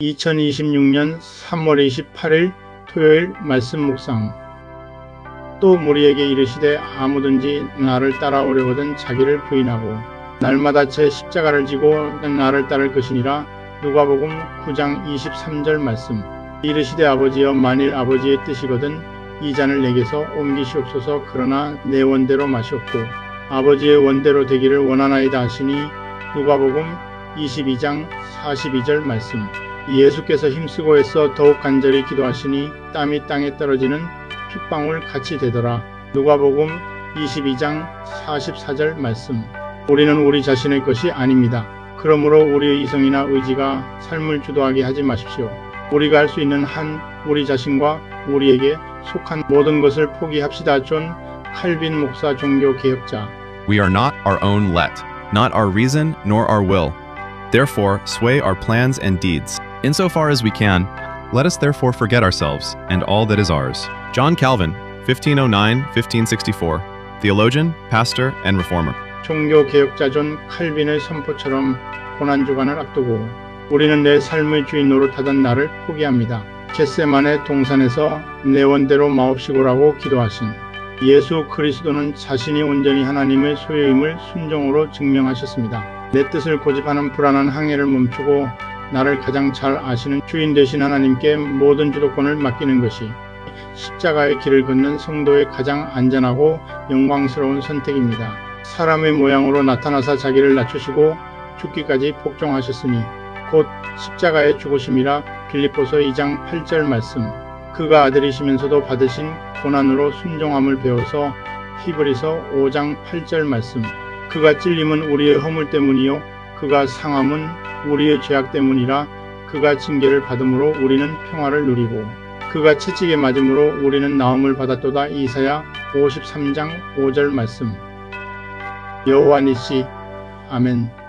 2026년 3월 28일 토요일 말씀 묵상. 또 무리에게 이르시되 아무든지 나를 따라오려거든 자기를 부인하고 날마다 제 십자가를 지고 나를 따를 것이니라. 누가복음 9장 23절 말씀. 이르시되 아버지여 만일 아버지의 뜻이거든 이 잔을 내게서 옮기시옵소서. 그러나 내 원대로 마시옵고 아버지의 원대로 되기를 원하나이다 하시니. 누가복음 22장 42절 말씀. 예수께서 힘쓰고 애써 더욱 간절히 기도하시니 땀이 땅에 떨어지는 핏방울 같이 되더라. 누가복음 22장 44절 말씀. 우리는 우리 자신의 것이 아닙니다. 그러므로 우리의 이성이나 의지가 삶을 주도하게 하지 마십시오. 우리가 할 수 있는 한 우리 자신과 우리에게 속한 모든 것을 포기합시다. 존 칼빈 목사 종교 개혁자. We are not our own let, not our reason nor our will. Therefore, sway our plans and deeds. Insofar as we can, let us therefore forget ourselves and all that is ours. John Calvin, 1509-1564, theologian, pastor, and reformer. 종교 개혁자 존 칼빈의 선포처럼 고난주간을 앞두고 우리는 내 삶의 주인 노릇하던 나를 포기합니다. 겟세마네 동산에서 내 원대로 마옵시고라고 기도하신 예수 그리스도는 자신이 온전히 하나님의 소유임을 순종으로 증명하셨습니다. 내 뜻을 고집하는 불안한 항해를 멈추고 나를 가장 잘 아시는 주인 되신 하나님께 모든 주도권을 맡기는 것이 십자가의 길을 걷는 성도의 가장 안전하고 영광스러운 선택입니다. 사람의 모양으로 나타나사 자기를 낮추시고 죽기까지 복종하셨으니 곧 십자가의 죽으심이라. 빌립보서 2장 8절 말씀. 그가 아들이시면서도 받으신 고난으로 순종함을 배워서 히브리서 5장 8절 말씀. 그가 찔림은 우리의 허물 때문이요 그가 상함은 우리의 죄악 때문이라. 그가 징계를 받음으로 우리는 평화를 누리고 그가 채찍에 맞음으로 우리는 나음을 받았도다. 이사야 53장 5절 말씀. 여호와 니시. 아멘.